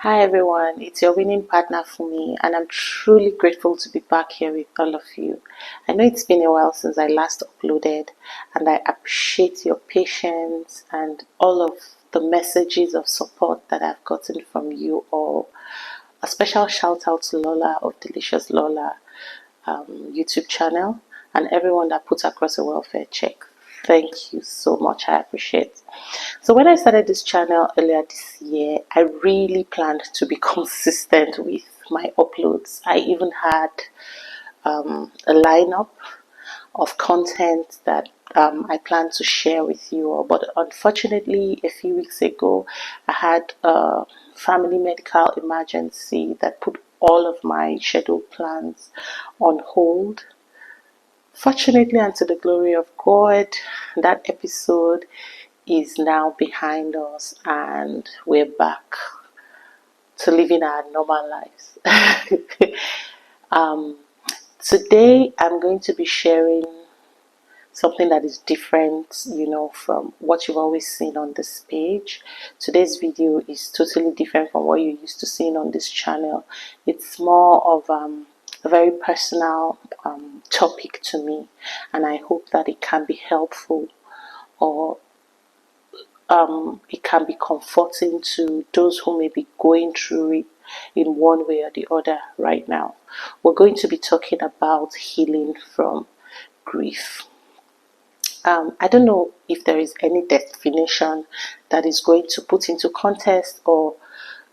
Hi everyone, it's your winning partner Funmi, and I'm truly grateful to be back here with all of you. I know it's been a while since I last uploaded, and I appreciate your patience and all of the messages of support that I've gotten from you all. A special shout out to Lola of Delicious Lola YouTube channel and everyone that puts across a welfare check. Thank you so much. I appreciate. So when I started this channel earlier this year, I really planned to be consistent with my uploads. I even had a lineup of content that I plan to share with you all. But unfortunately, a few weeks ago, I had a family medical emergency that put all of my scheduled plans on hold. Fortunately, and to the glory of God, that episode is now behind us and we're back to living our normal lives. Today, I'm going to be sharing something that is different, from what you've always seen on this page. Today's video is totally different from what you're used to seeing on this channel. It's more of a very personal topic to me, and I hope that it can be helpful or it can be comforting to those who may be going through it in one way or the other right now. We're going to be talking about healing from grief. I don't know if there is any definition that is going to put into context or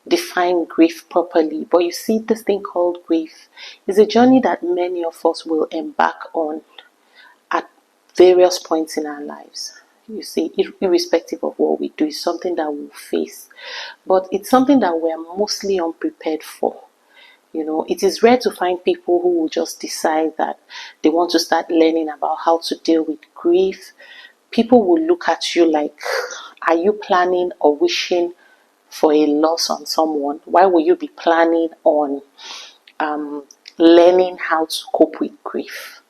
define grief properly, but you see, this thing called grief is a journey that many of us will embark on at various points in our lives. You see, irrespective of what we do, it's something that we'll face, but it's something that we're mostly unprepared for. It is rare to find people who will just decide that they want to start learning about how to deal with grief. People will look at you like, are you planning or wishing for a loss on someone? Why will you be planning on learning how to cope with grief?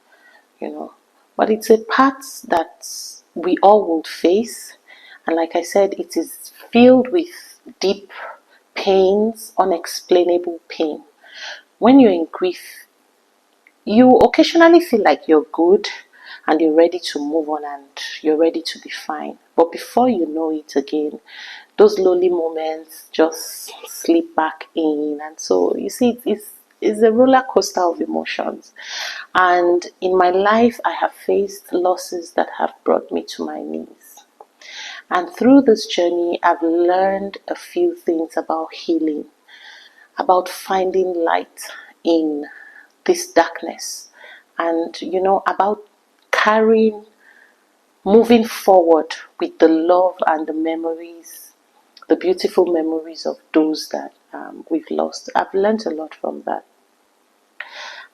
But it's a part that we all will face. And like I said, it is filled with deep pains, unexplainable pain. When you're in grief, you occasionally feel like you're good and you're ready to move on and you're ready to be fine. But before you know it again, those lonely moments just slip back in. And so you see, it's a roller coaster of emotions. And in my life, I have faced losses that have brought me to my knees. And through this journey, I've learned a few things about healing, about finding light in this darkness, and about moving forward with the love and the memories, the beautiful memories of those that we've lost. I've learned a lot from that.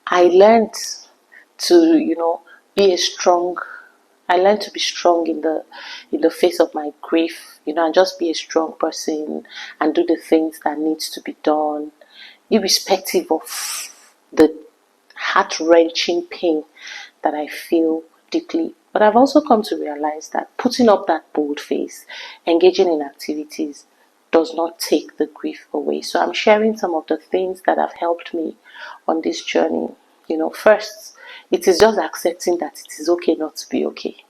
I learned to be a strong I learned to be strong in the face of my grief, and just be a strong person and do the things that needs to be done, irrespective of the heart-wrenching pain that I feel deeply. But I've also come to realize that putting up that bold face, engaging in activities, does not take the grief away. So I'm sharing some of the things that have helped me on this journey. First, it is just accepting that it is okay not to be okay.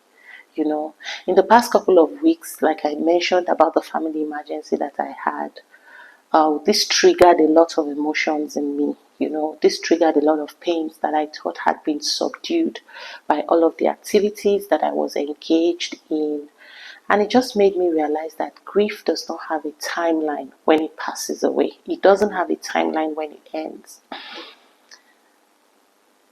In the past couple of weeks, like I mentioned about the family emergency that I had, this triggered a lot of emotions in me. This triggered a lot of pains that I thought had been subdued by all of the activities that I was engaged in. And it just made me realize that grief does not have a timeline when it passes away. It doesn't have a timeline when it ends.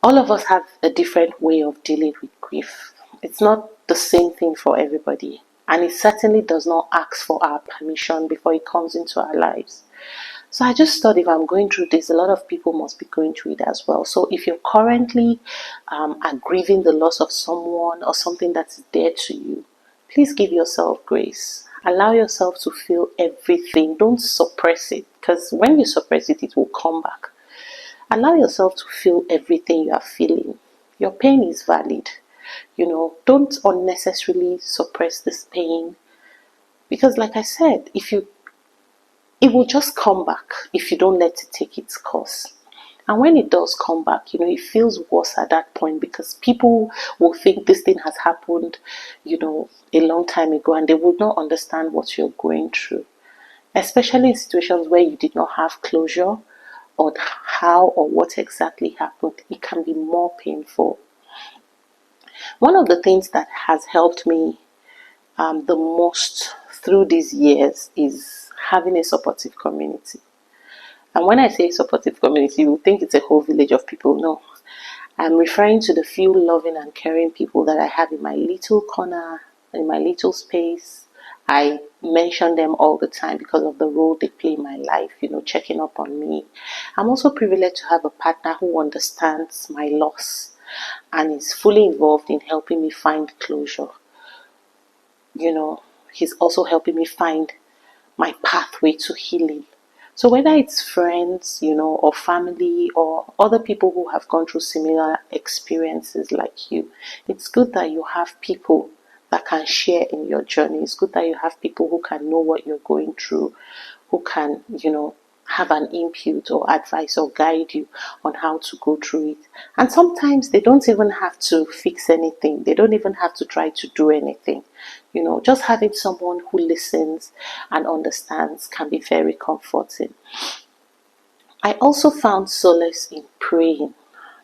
All of us have a different way of dealing with grief. It's not the same thing for everybody. And it certainly does not ask for our permission before it comes into our lives. So I just thought, if I'm going through this, a lot of people must be going through it as well. So if you're currently are grieving the loss of someone or something that's dear to you, please give yourself grace. Allow yourself to feel everything. Don't suppress it, because when you suppress it, it will come back. Allow yourself to feel everything you are feeling. Your pain is valid. Don't unnecessarily suppress this pain. Because like I said, if you it will just come back if you don't let it take its course. And when it does come back, it feels worse at that point, because people will think this thing has happened, a long time ago, and they would not understand what you're going through. Especially in situations where you did not have closure on how or what exactly happened, it can be more painful. One of the things that has helped me the most through these years is having a supportive community. And when I say supportive community, you will think it's a whole village of people. No, I'm referring to the few loving and caring people that I have in my little corner, in my little space. I mention them all the time because of the role they play in my life, checking up on me. I'm also privileged to have a partner who understands my loss and is fully involved in helping me find closure. He's also helping me find my pathway to healing. So whether it's friends, or family, or other people who have gone through similar experiences like you, it's good that you have people that can share in your journey. It's good that you have people who can know what you're going through, who can, have an input or advice or guide you on how to go through it. And sometimes they don't even have to fix anything. They don't even have to try to do anything. Just having someone who listens and understands can be very comforting. I also found solace in praying,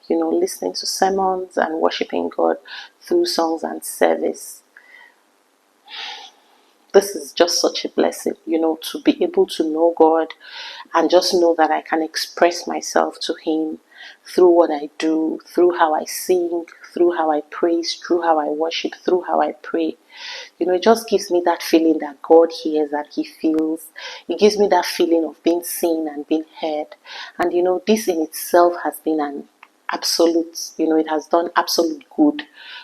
listening to sermons and worshiping God through songs and service. This is just such a blessing, to be able to know God and just know that I can express myself to Him through what I do, through how I sing, through how I praise, through how I worship, through how I pray. It just gives me that feeling that God hears and He feels. It gives me that feeling of being seen and being heard. And this in itself has been an absolute, it has done absolute good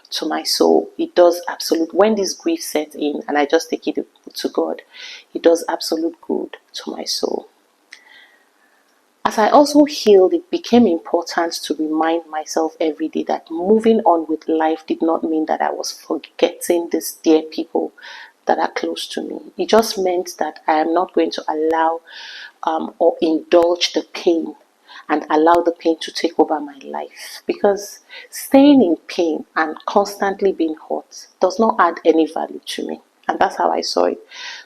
to my soul. It does absolute, when this grief sets in and I just take it to God, it does absolute good to my soul. As I also healed, it became important to remind myself every day that moving on with life did not mean that I was forgetting these dear people that are close to me. It just meant that I am not going to allow or indulge the pain and allow the pain to take over my life, because staying in pain and constantly being hurt does not add any value to me. And that's how I saw it.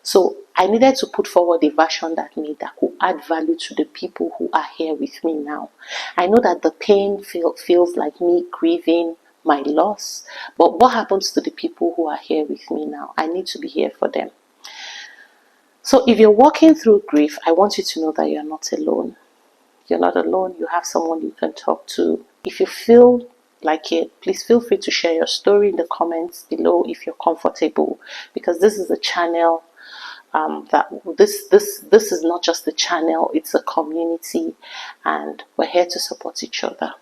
So I needed to put forward a version that could add value to the people who are here with me now. I know that the pain feels like me grieving my loss, but what happens to the people who are here with me now? I need to be here for them. So if you're walking through grief, I want you to know that you're not alone. You're not alone. You have someone you can talk to. If you feel like it, please feel free to share your story in the comments below if you're comfortable, because this is a channel that this is not just a channel, it's a community, and we're here to support each other.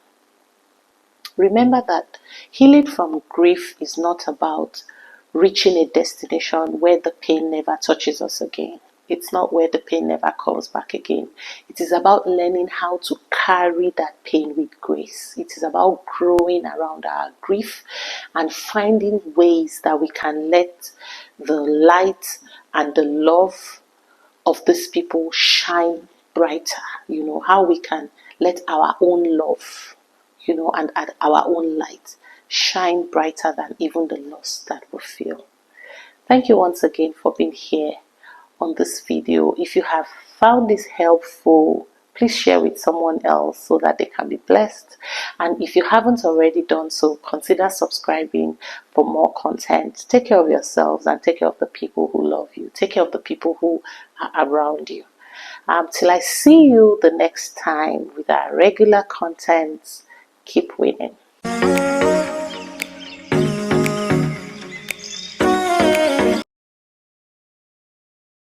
Remember that healing from grief is not about reaching a destination where the pain never touches us again. It's not where the pain never comes back again. It is about learning how to carry that pain with grace. It is about growing around our grief and finding ways that we can let the light and the love of these people shine brighter. How we can let our own love, and our own light shine brighter than even the loss that we feel. Thank you once again for being here on this video. If you have found this helpful, please share with someone else so that they can be blessed. And if you haven't already done so, consider subscribing for more content. Take care of yourselves and take care of the people who love you. Take care of the people who are around you. Till I see you the next time with our regular content, keep winning.